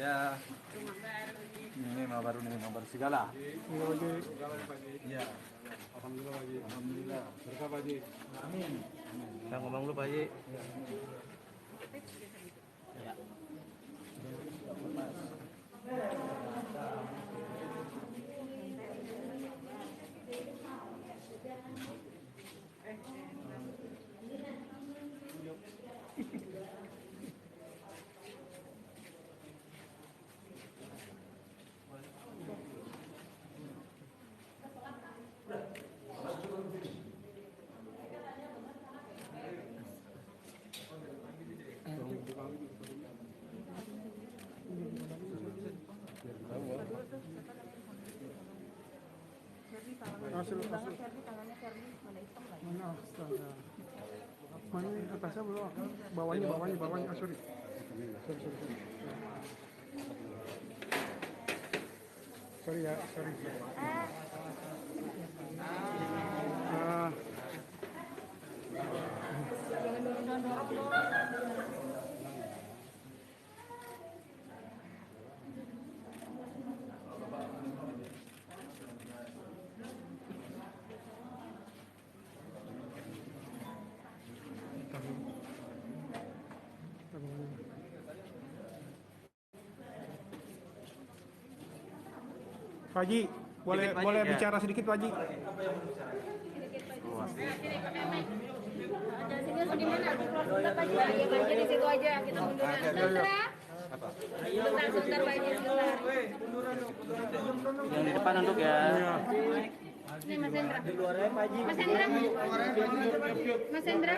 Ya. Ini rumah baru segala. Iya. Alhamdulillah Pak Haji. Alhamdulillah. Berkah Pak Haji. Amin. Saya ngomong dulu Pak Haji. Ya. Mana astaga. Mana ini atasnya belum? Bawahnya. Ah, sorry. Sorry ya, sorry. Pak Haji, boleh bicara sedikit Pak Haji? Di situ aja kita munduran. Sebentar Pak Haji, sebentar. Yang di depan untuk ya. Ini Mas Hendra. Mas Hendra.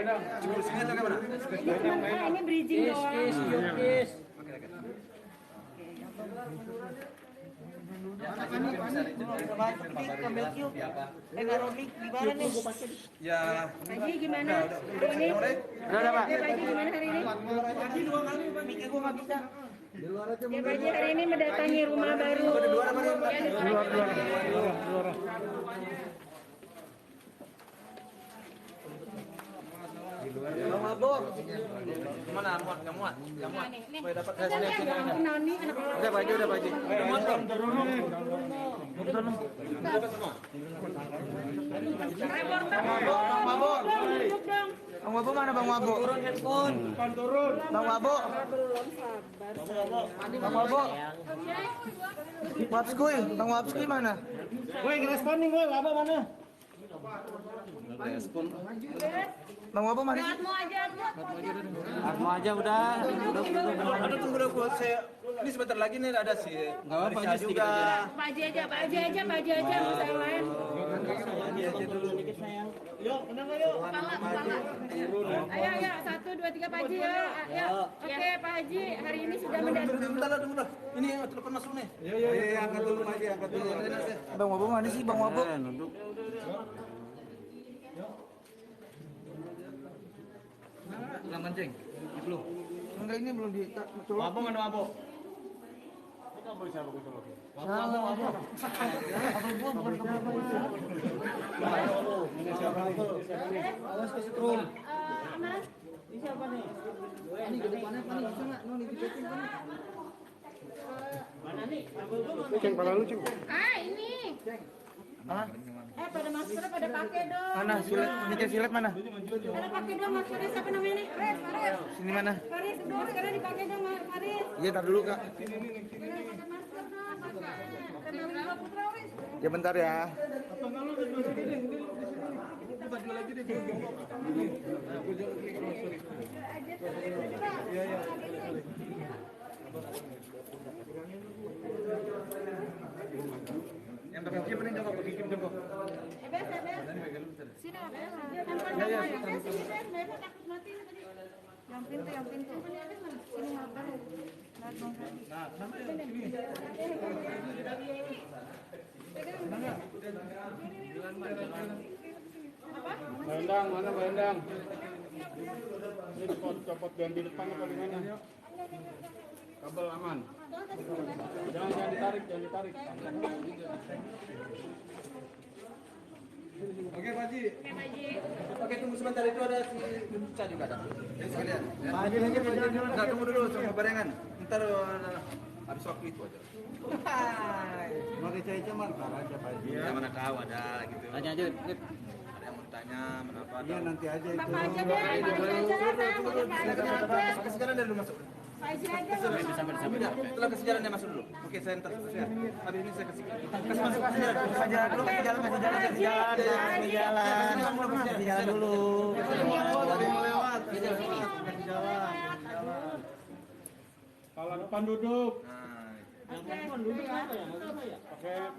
Ini bridging doang. Ya. Haji gimana hari ini? Udah Pak. Ya Pak Haji gimana hari ini? Ya Pak Haji hari ini mendatangi rumah baru. Luar. Bang Mabok. Mana muat? Enggak muat. Supaya dapat hasilnya. Udah Pak Haji. Udah muat belum? Dapat semua. Bang Mabok. Bang Mabok mana Bang Mabok? Turun handphone. Bang Mabok. Bang Mabok. Wapskuy. Bang Wapskuy mana? Woi, responding woi, apa mana? Respon. Bang Mabok mana? Atmo aja udah. Aduh tunggu dulu saya. Ini sebentar lagi nih ada sih. Enggak apa-apa Marisa juga. Pak Haji aja, nggak usah yang lain. Yuk, menang yuk. Kepala. Ayo, 1, 2, 3 Pak Haji ya. Ayo. Oke Pak Haji, hari ini sudah mendatangi. Tunggu dah. Ini yang telepon masuk nih. Iya, angkat dulu lagi, angkat dulu. Bang Mabok mana sih Bang Mabok? Nunduk. Ulang mancing. Belum. Enggak ini belum dicolok. Mabok mana mabok? Awas ke setrum. Aman. Siapa nih? Ini ke depannya kan bisa enggak? No nih dicetin kan. Mana nih? Ceng, pala lu ceng. Ini. Hah? Pada maskernya pada pakai dong. Mana silet? Ini silet mana? Pada pakai dong maskernya, siapa namanya nih? Faris. Sini mana? Faris, dong sekarang dipakai dong Faris. Iya, tar dulu Kak. Pakai masker dong, pakai. Putra Faris. Ya bentar ya. Yang pakai Kim ini jongkok, pakai Kim jongkok. Bes. Sini Bes. Handphone sini Bes, Bes takut mati tadi. Yang pintu. Sini mabar. Nah, kenapa ya? Sini. Bandang, mana Bandang? Ini copot yang di depan apa di mana? Kabel aman. Jangan ditarik. Oke Pak Haji. Oke, tunggu sebentar, itu ada si Bunca juga ada. Sekalian. Pak Haji lagi Enggak, tunggu dulu sama barengan. Ntar habis waktu itu aja. Mau Ica marah aja Pak Haji. Ya mana tahu ada gitu. Tanya aja. Ada yang mau ditanya kenapa? Iya nanti aja Pak itu. Haji aja, Pak Haji aja, saya mau Pak Haji aja. Kasih jalan dari dulu masuk. Pak Haji aja. Udah, setelah kasih jalannya masuk dulu. Oke, saya entar saya. Habis ini saya kasih masuk kasih jalan dulu. Kasih jalan dulu, kasih jalan dulu. Kasih jalan dulu. Tadi mau lewat. Kasih jalan. Pala depan duduk. Nah, Oke,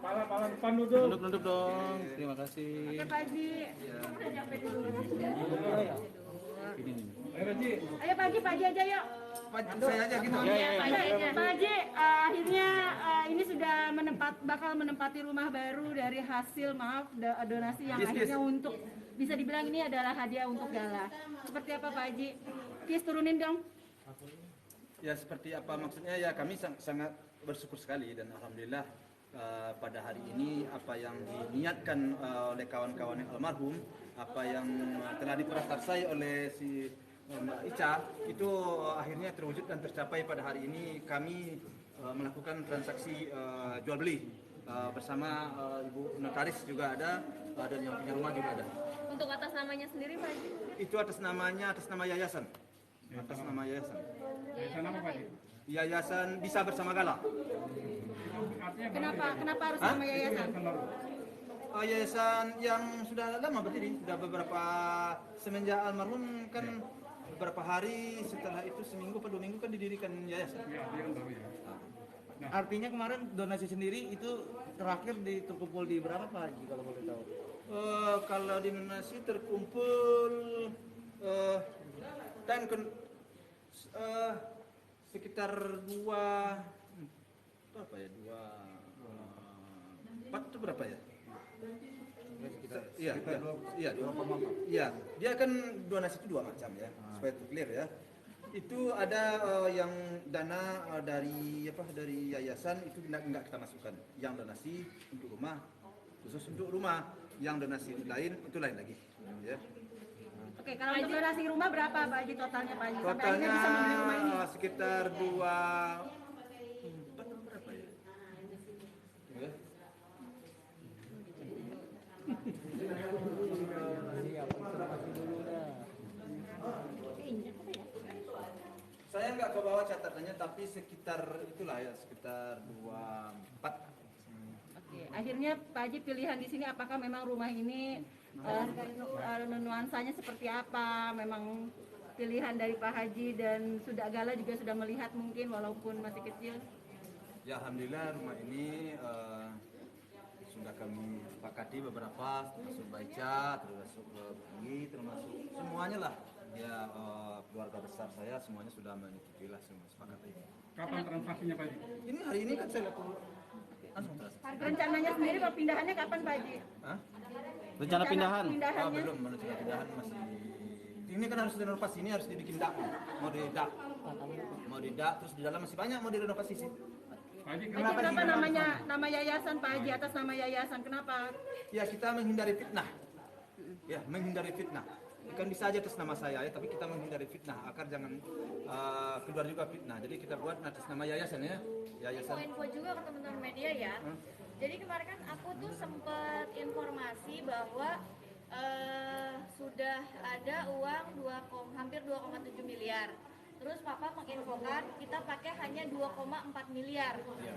pala depan duduk. Nunduk dong. Terima kasih. Oke Pak Haji. Udah nyampe dulu. Ayo Pak Haji aja yuk. saya aja gitu. Pak Haji, akhirnya ini sudah bakal menempati rumah baru dari hasil donasi yang akhirnya untuk bisa dibilang ini adalah hadiah untuk gala. Seperti apa Pak Haji? Kis turunin dong. Ya seperti apa maksudnya ya kami sangat bersyukur sekali dan alhamdulillah pada hari ini apa yang diniatkan oleh kawan-kawan yang almarhum, apa yang telah diprakarsai oleh si Mbak Ica itu akhirnya terwujud dan tercapai pada hari ini. Kami melakukan transaksi jual beli bersama Ibu Notaris juga ada dan yang punya rumah juga ada. Untuk atas namanya sendiri Pak Haji? Itu atas nama yayasan. Atas nama yayasan. Yayasan apa Pak Haji? Yayasan Bisa Bersama Gala. Kenapa harus nama yayasan? Yayasan yang sudah lama berdiri, sudah beberapa semenjak almarhum kan beberapa hari setelah itu seminggu atau 2 minggu kan didirikan yayasan. Iya, dia kan baru ya. Artinya kemarin donasi sendiri itu terakhir terkumpul di berapa Pak Haji kalau boleh tahu? Kalau di donasi terkumpul dan sekitar 4 itu berapa ya? Iya, dia kan donasi itu 2 macam ya, supaya clear ya. Itu ada yang dana dari yayasan itu nggak kita masukkan. Yang donasi untuk rumah, khusus untuk rumah. Yang donasi lain itu lain lagi. Ya. Oke, kalau untuk donasi rumah berapa Pak Haji totalnya Pak Haji? Sampai Totalnya akhirnya bisa membeli rumah ini. sekitar 4 berapa ya? Ya. Saya nggak ke bawah catatannya, tapi sekitar itulah ya, sekitar 24. Oke, akhirnya Pak Haji pilihan di sini apakah memang rumah ini nuansanya seperti apa? Memang pilihan dari Pak Haji dan sudah Gala juga sudah melihat mungkin walaupun masih kecil. Ya alhamdulillah rumah ini sudah kami sepakati beberapa, termasuk Baca, termasuk Bungi, termasuk semuanya lah. Ya keluarga besar saya semuanya sudah menyetujui lah semua sepakati. Kapan transaksinya Pak Haji? Ini hari ini kan saya lakukan langsung transaksi. Rencananya sendiri kalau pindahannya kapan Pak Haji? Hah? Rencana pindahan? Pindahannya? Belum, rencana pindahan masih. Ini kan harus direnovasi, ini harus dibikin dak, mau di dak, terus di dalam masih banyak mau direnovasi sih. Pak Haji, Kenapa nama yayasan Pak Haji atas nama yayasan kenapa? Ya kita menghindari fitnah. Ya menghindari fitnah. Kan bisa aja atas nama saya ya, tapi kita menghindari fitnah agar jangan keluar juga fitnah. Jadi kita buat atas nama yayasan ya. Yayasan. Info juga ke teman-teman media ya. Jadi kemarin kan aku tuh sempat informasi bahwa sudah ada uang hampir 2,7 miliar. Terus Papa menginfokan kita pakai hanya 2,4 miliar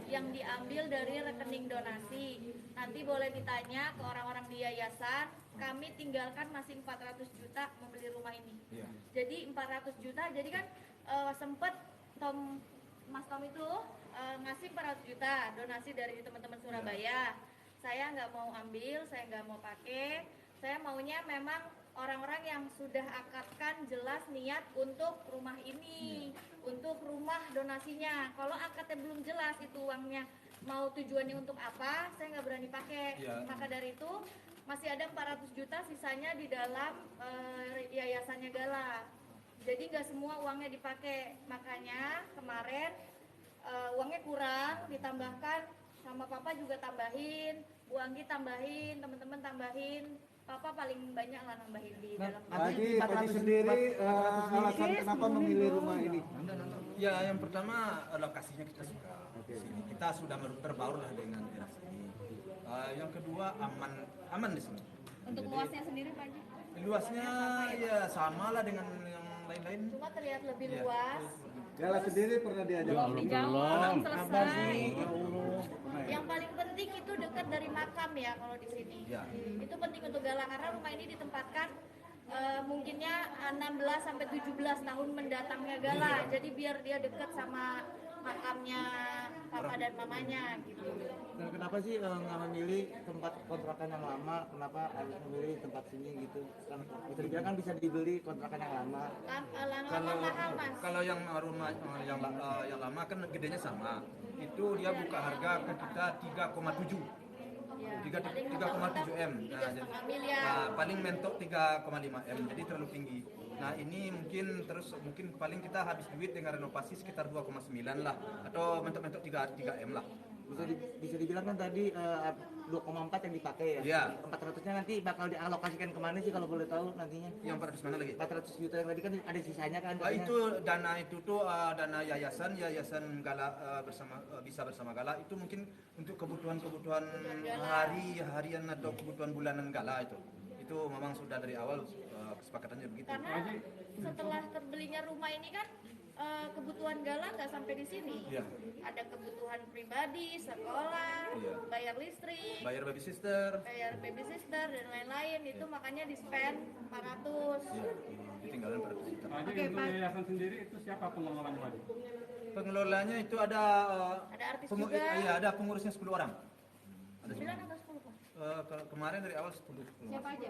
yang diambil dari rekening donasi. Nanti boleh ditanya ke orang-orang di yayasan, kami tinggalkan masih 400 juta membeli rumah ini. Jadi 400 juta, jadi kan sempet Mas Tom itu ngasih 400 juta donasi dari teman-teman Surabaya. Saya nggak mau ambil, saya nggak mau pakai. Saya maunya memang orang-orang yang sudah akadkan jelas niat untuk rumah ini, untuk rumah donasinya. Kalau akadnya belum jelas itu uangnya mau tujuannya untuk apa, saya nggak berani pakai. Maka dari itu masih ada 400 juta sisanya di dalam yayasannya Gala. Jadi nggak semua uangnya dipakai. Makanya kemarin uangnya kurang, ditambahkan sama papa juga tambahin, Bu Anggi tambahin, teman-teman tambahin. Papa paling banyak lah nambahin di dalam. Pak Haji sendiri alasan kenapa memilih rumah ini? Ya, yang pertama lokasinya kita suka. Sini kita sudah terbaur lah dengan daerah sini. Yang kedua aman di sini. Untuk luasnya sendiri Pak Haji? Luasnya ya sama lah dengan yang lain-lain. Cuma terlihat lebih Iya. luas. Gala sendiri pernah diajak? Belum dijawab, belum selesai. Yang paling penting itu dekat dari makam ya kalau di sini. Ya. Itu penting untuk Gala karena rumah ini ditempatkan mungkinnya 16 sampai 17 tahun mendatangnya Gala. Jadi biar dia dekat sama makamnya papa dan mamanya gitu. Nah, kenapa sih nggak memilih tempat kontrakan yang lama? Kenapa harus memilih tempat sini gitu? Kan bisa dibilang kan bisa dibeli kontrakan yang lama. Lama-lama mahal mas. Kalau yang rumah yang lama kan gedenya sama. Itu dia buka harga ke kita 3,7. Ya, 3,7 M. Nah, 3,5 miliar. paling mentok 3,5 M. Jadi terlalu tinggi. Nah, ini mungkin paling kita habis duit dengan renovasi sekitar 2,9 lah atau mentok-mentok 3 M lah. Bisa dibilang kan tadi 2,4 yang dipakai ya. Iya. 400-nya nanti bakal dialokasikan kemana sih kalau boleh tahu nantinya? Yang 400 mana lagi? 400 juta yang tadi kan ada sisanya kan? Itu dana itu tuh dana yayasan Gala bisa bersama Gala itu mungkin untuk kebutuhan harian atau kebutuhan bulanan Gala itu memang sudah dari awal kesepakatannya begitu. Karena setelah terbelinya rumah ini kan kebutuhan Gala nggak sampai di sini. Iya. Ada kebutuhan pribadi, sekolah, Iya. bayar listrik, Bayar babysitter, babysitter dan lain-lain itu makanya di spend 400. ya, ditinggalin 400 juta. Pak Haji, Oke, untuk Pak. yayasan sendiri itu siapa pengelolanya Pak Haji? Pengelolanya itu ada Ada artis juga. Iya, ada pengurusnya 10 orang. 9 atau 10 Pak? Kemarin dari awal 10. Siapa aja?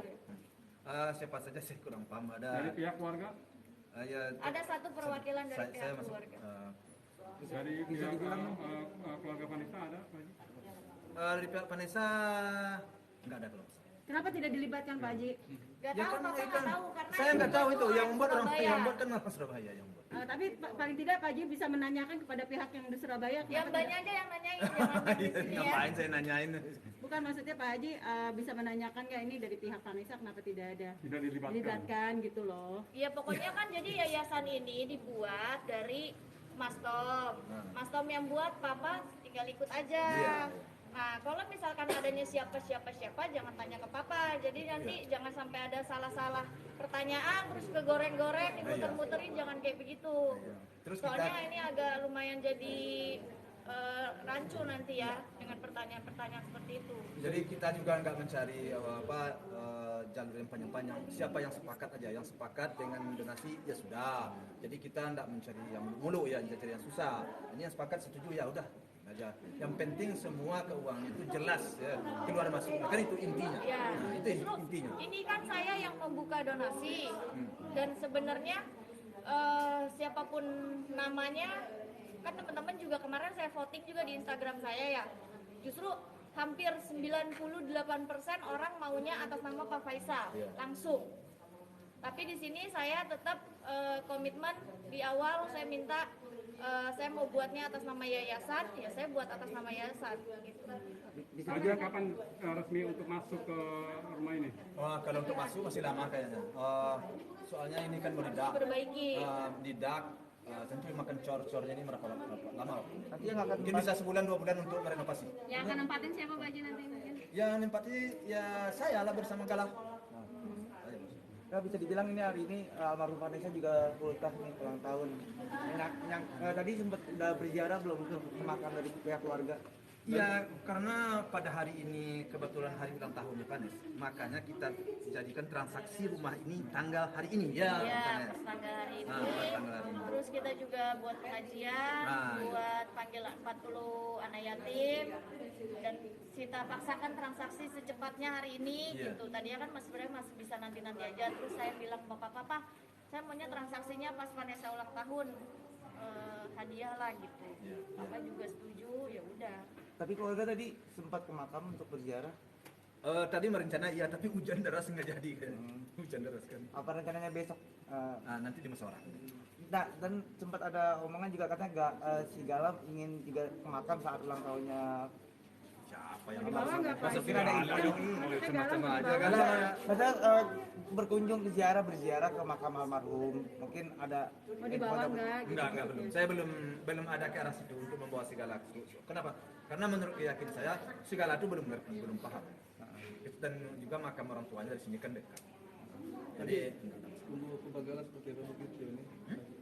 Siapa saja saya kurang paham. Dari pihak keluarga? Ya, Ada satu perwakilan dari saya pihak masuk, keluarga. Dari pihak keluarga Vanessa ada Pak Haji? Dari pihak Vanessa nggak ada kalau. Kenapa tidak dilibatkan Pak Haji? Gak Ya tahu, kan, Papa ya nggak kan. tahu karena Saya nggak tahu itu yang membuat Surabaya. yang membuat kan orang Surabaya yang membuat. Tapi paling tidak Pak Haji bisa menanyakan kepada pihak yang di Surabaya. Yang kenapa banyak tidak- aja yang nanyain, jangan di sini ya. Ngapain saya nanyain? Bukan maksudnya Pak Haji bisa menanyakan nggak ini dari pihak Vanessa kenapa tidak ada Tidak dilibatkan. dilibatkan gitu loh. Iya pokoknya kan jadi yayasan ini dibuat dari Mas Tom. Mas Tom yang buat, Papa tinggal ikut aja. Iya. Nah, kalau misalkan adanya siapa jangan tanya ke Papa. Jadi nanti jangan sampai ada salah-salah pertanyaan terus kegoreng-goreng, dimuter-muterin, jangan kayak begitu. Terus Soalnya kita ini agak lumayan jadi rancu nanti ya dengan pertanyaan-pertanyaan seperti itu. jadi kita juga nggak mencari jalur yang panjang-panjang. Siapa yang sepakat aja, yang sepakat dengan donasi ya sudah. Jadi kita nggak mencari yang mulu ya, mencari yang susah. Ini yang sepakat setuju ya udah aja. Yang penting semua keuangan itu jelas ya, keluar masuk. Kan itu intinya. Ya, Nah, itu justru intinya. ini kan saya yang membuka donasi dan sebenarnya siapapun namanya kan teman-teman juga kemarin saya voting juga di Instagram saya ya. Justru hampir 98% orang maunya atas nama Pak Faisal langsung. Tapi di sini saya tetap komitmen di awal saya minta saya mau buatnya atas nama yayasan, ya saya buat atas nama yayasan gitu. Pak Haji kapan resmi untuk masuk ke rumah ini? Kalau untuk masuk masih lama kayaknya. Soalnya ini kan mau didak. Perbaiki. Didak tentu makan cor-cornya ini berapa lama? Nanti yang akan Mungkin bisa sebulan 2 bulan untuk merenovasi. Yang akan nempatin siapa Pak Haji nanti mungkin? Yang nempati ya saya lah bersama Galang. Nah, bisa dibilang ini hari ini almarhum Vanessa juga ultah nih ulang tahun. Yang tadi sempat udah berziarah belum ke makam dari pihak keluarga? Ya, karena pada hari ini kebetulan hari ulang tahunnya Panes, makanya kita jadikan transaksi rumah ini tanggal hari ini ya. Ya, Panes. pas tanggal hari ini. Pas tanggal hari ini. Terus kita juga buat pengajian, buat panggil 40 anak yatim dan kita paksakan transaksi secepatnya hari ini gitu. Tadinya kan sebenarnya masih bisa nanti-nanti aja. Terus saya bilang Papa, saya maunya transaksinya pas Vanessa ulang tahun. Hadiah lah gitu. Papa juga setuju, ya udah. Tapi keluarga tadi sempat ke makam untuk berziarah. Tadi merencana iya, tapi hujan deras nggak jadi kan. Hujan deras kan. Apa rencananya besok? Nanti di musyawarah. Nah, dan sempat ada omongan juga katanya si Galam ingin juga ke makam saat ulang tahunnya siapa yang Di bawah nggak Pak? Masa kira ada Macam aja kan? Masa berkunjung ke berziarah ke makam almarhum, mungkin ada Mau dibawa nggak? Gitu. Enggak, belum. Saya belum ada ke arah situ untuk membawa segala. Kenapa? Karena menurut keyakinan saya segala itu belum ngerti, belum paham. Dan juga makam orang tuanya dari sini kan dekat. Jadi Tumbuh kebagalan seperti apa begitu ini?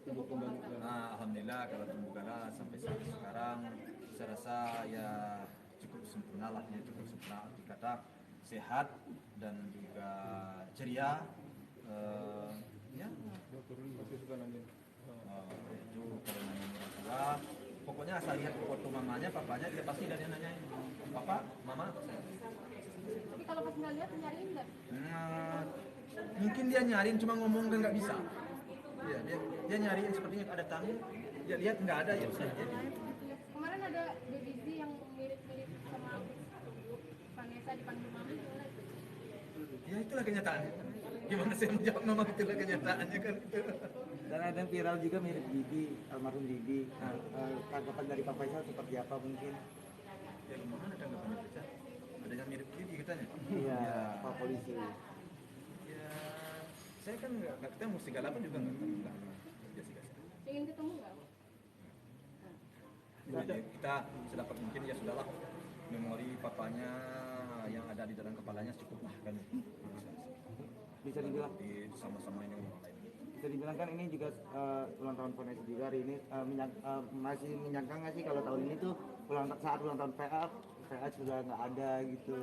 Tumbuh kebagalan. alhamdulillah kalau tumbuh gala sampai sekarang saya rasa ya cukup sempurna lah, ya cukup sempurna. Arti kata sehat dan juga ceria. Ya Pasti suka nanya. itu kalau nanya orang tua, pokoknya asal lihat foto mamanya, papanya, dia pasti dari nanyain papa, mama. Tapi kalau pas nggak lihat nyariin nggak? Mungkin dia nyariin cuma ngomong kan nggak bisa. Iya, dia nyariin sepertinya ada tamu, dia lihat nggak ada ya sudah. Kemarin ada BBC yang mirip-mirip sama Vanessa dipanggil mami. Ya itulah kenyataannya. Gimana saya mau jawab, memang itulah kenyataannya kan. dan ada yang viral juga mirip Didi, almarhum Didi. Nah, tanggapan dari Pak Faisal seperti apa mungkin? Ya gimana tanggapannya kita? Ada yang mirip Didi katanya. Iya, Pak Polisi. Ya, saya kan nggak ketemu segala pun juga nggak biasa-biasa. Ingin ketemu nggak? Jadi kita sedapat mungkin ya sudahlah, memori papanya yang ada di dalam kepalanya cukup lah kan. Bisa dibilang Sama-sama ini orang lain. bisa dibilang kan ini juga ulang tahun Vanessa juga hari ini, masih menyangka nggak sih kalau tahun ini tuh saat ulang tahun PA sudah nggak ada gitu,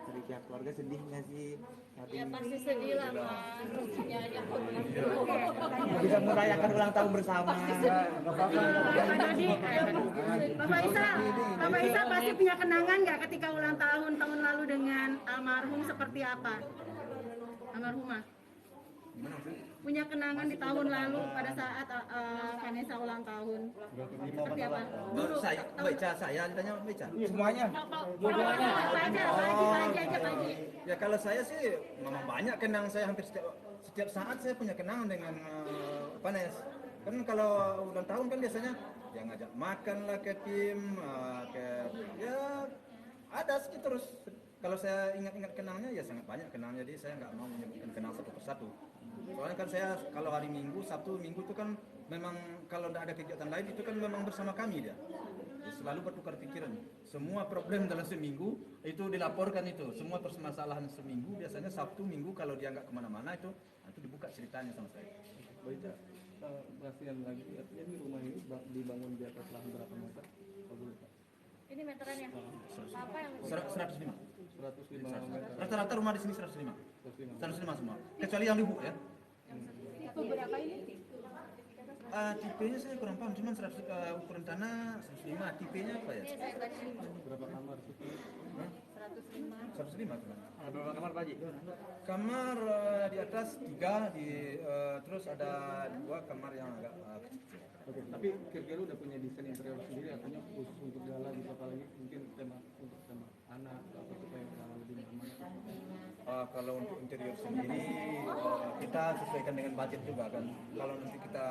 dari pihak keluarga sedih nggak sih saat Ya ini? pasti sedih lah Mas, rezekinya aja kurang. Nggak bisa merayakan ulang tahun bersama, nggak apa-apa. Pak Faisal pasti punya kenangan nggak ketika ulang tahun lalu dengan almarhum seperti apa? Almarhumah Gimana maksudnya? punya kenangan di tahun lalu pada saat Vanessa ulang tahun seperti apa? Oh, saya baca saya ditanya baca. Semuanya. Apa aja, Pak Haji. Ya kalau saya sih memang banyak kenang, saya hampir setiap saat saya punya kenangan dengan Vanes. Kan kalau ulang tahun kan biasanya ya ngajak makan lah ke tim, ya ada sih terus. Kalau saya ingat-ingat kenangnya ya sangat banyak kenangnya, jadi saya nggak mau menyebutkan kenang satu persatu. Soalnya kan saya kalau hari Minggu, Sabtu, Minggu itu kan memang kalau tidak ada kegiatan lain itu kan memang bersama kami dia. Ya, selalu bertukar pikiran. Semua problem dalam seminggu itu dilaporkan itu. Semua permasalahan seminggu biasanya Sabtu, Minggu kalau dia nggak kemana-mana itu dibuka ceritanya sama saya. Baca kasihan lagi, artinya di rumah ini dibangun di atas lahan berapa meter? Kalau boleh Pak? Ini meterannya. Apa yang 105. 105 meter. Rata-rata rumah di sini 105. 105. 105 semua. Kecuali yang Libu ya. Itu berapa ini? Tipenya saya kurang paham, cuman ukuran tanah 105. Tipenya apa ya? ini saya tadi Berapa kamar? 105. 105 kan. Ada berapa kamar Pak Haji? Kamar di atas 3, terus ada 2 kamar yang agak kecil. Oke, tapi kira-kira udah punya desain interior sendiri, artinya khusus untuk gala gitu, apalagi mungkin tema untuk tema anak atau supaya gala lebih nyaman. Kalau untuk interior sendiri kita sesuaikan dengan budget juga kan. Kalau nanti kita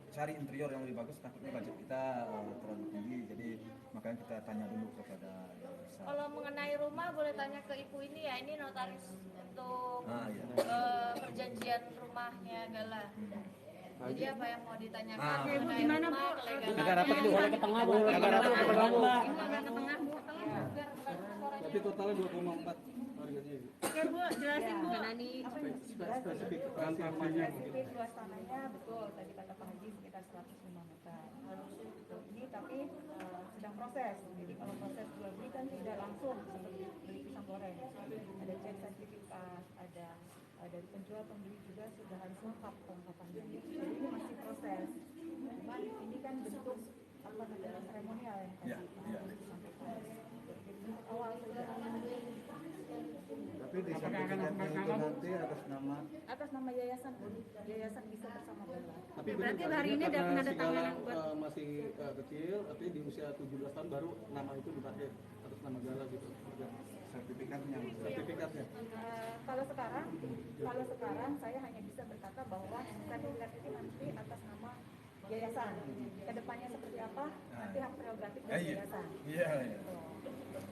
cari interior yang lebih bagus, takutnya budget kita terlalu tinggi, jadi makanya kita tanya dulu kepada yang bisa. Kalau mengenai rumah boleh tanya ke ibu ini ya, ini notaris untuk Iya. perjanjian rumahnya Gala. Jadi apa yang mau ditanyakan? Oke, Bu, mengenai gimana, rumah, Bu? kelegalan? Agak rapat Bu, ke tengah Bu, agak rapat ke tengah Bu. Agak ke tengah, Bu. Tapi totalnya 2,4 harganya itu. Oke, Bu, jelasin, Bu. Spesifik keterangan rumahnya mungkin. Spesifik suasananya betul tadi kata Pak Haji sekitar 105 meter. Ini tapi sedang proses. Jadi kalau proses jual beli kan tidak langsung seperti beli pisang goreng. Ada cek sertifikat, ada dari penjual pembeli juga sudah harus lengkap kelengkapannya. Jadi ini masih proses. Cuman ini kan bentuk apa namanya seremonial yang tadi Iya, iya. disampaikan. Jadi awal saja. Tapi di sertifikatnya itu nanti Atas nama yayasan, yayasan bisa bersama Bella. Tapi Berarti benar, hari ini karena ada penandatanganan si Gala, buat- masih kecil, tapi di usia 17 tahun baru nama itu dipakai atas nama Gala gitu. sertifikatnya. Sertifikatnya. Kalau sekarang saya hanya bisa berkata bahwa sertifikat itu nanti atas nama yayasan. Kedepannya seperti apa nanti hak prerogatif dari Iya. yayasan. Iya. Gitu.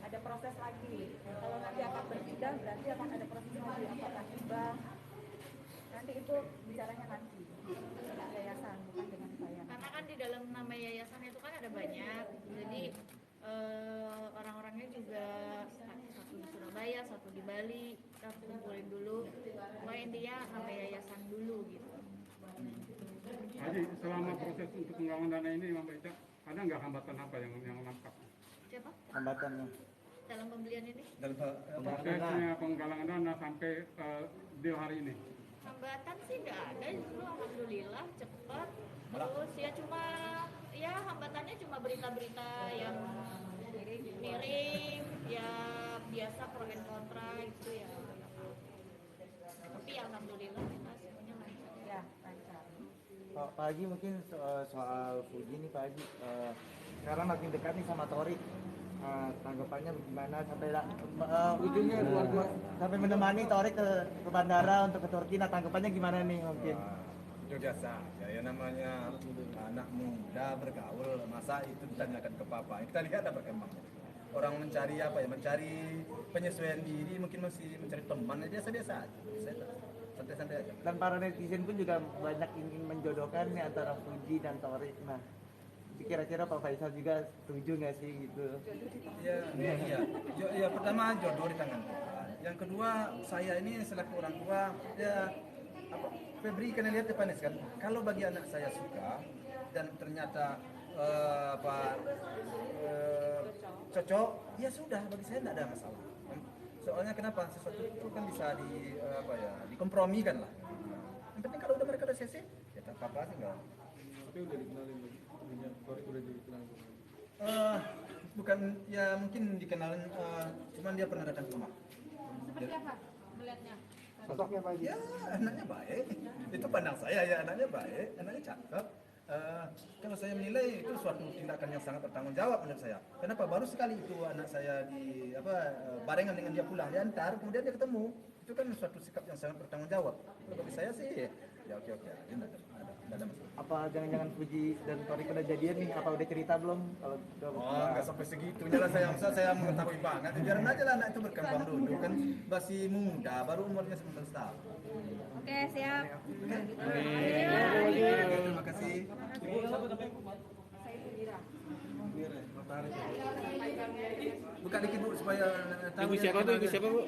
Ada proses lagi. Kalau nanti akan berpindah berarti akan ada proses lagi, apakah hibah. Nanti itu bicaranya nanti dengan yayasan bukan dengan saya. Karena kan di dalam nama yayasan itu kan ada banyak, jadi orang-orangnya juga satu di Surabaya, satu di Bali, kita kumpulin dulu. Pokoknya intinya nama yayasan dulu gitu. Haji, selama proses untuk penggalangan dana ini, Mbak Ica, ada nggak hambatan apa yang nampak? Siapa? Hambatannya. Dalam pembelian ini? Dalam Prosesnya penggalangan dana sampai deal hari ini. Hambatan sih nggak ada, justru alhamdulillah cepat. Terus ya cuma ya hambatannya cuma berita-berita yang miring, ya biasa pro and kontra itu ya. Tapi alhamdulillah kita semuanya lancar. Ya, lancar. Pak Haji mungkin soal Fuji nih Pak Haji, sekarang makin dekat nih sama Torik. Tanggapannya bagaimana sampai ujungnya sampai menemani Torik ke bandara untuk ke Turki. Nah, tanggapannya gimana nih mungkin? Itu biasa ya namanya anak muda bergaul, masa itu ditanyakan ke papa. Kita lihat ada perkembangan. Orang mencari apa ya, mencari penyesuaian diri, mungkin masih mencari teman aja, biasa-biasa aja. Santai-santai aja. Dan para netizen pun juga banyak ingin menjodohkan nih antara Fuji dan Torik. Nah, kira-kira Pak Faisal juga setuju nggak sih gitu? Ya, pertama jodoh di tangan Tuhan. Yang kedua, saya ini selaku orang tua, ya apa, Febri kalian lihat depan kan, kalau bagi anak saya suka dan ternyata cocok, ya sudah, bagi saya tidak ada masalah. Soalnya kenapa? Sesuatu itu kan bisa dikompromikan lah. Yang penting kalau udah mereka udah CC, ya tak apa-apa sih enggak. Tapi udah dikenalin lagi. Torik udah dikenalin. Bukan, ya mungkin dikenalin, cuman dia pernah datang ke rumah. Seperti apa melihatnya? Sosoknya Pak Haji. Ya, anaknya baik. Itu pandang saya ya, anaknya baik, anaknya cakep. Kalau saya menilai itu suatu tindakan yang sangat bertanggung jawab menurut saya. Kenapa? Baru sekali itu anak saya barengan dengan dia pulang, diantar, kemudian dia ketemu. Itu kan suatu sikap yang sangat bertanggung jawab. Bagi saya sih, ya oke aja, tidak ada masalah. Apa jangan-jangan Fuji dan Torik udah jadian nih? Apa udah cerita belum? Kalau Nggak sampai segitunya lah saya mengetahui banget. Biarin aja lah anak itu berkembang dulu, kan masih muda, baru umurnya 19 tahun. Oke, siap. Terima kasih. Buka dikit Bu supaya tahu. Ibu siapa tuh? Ibu siapa Bu?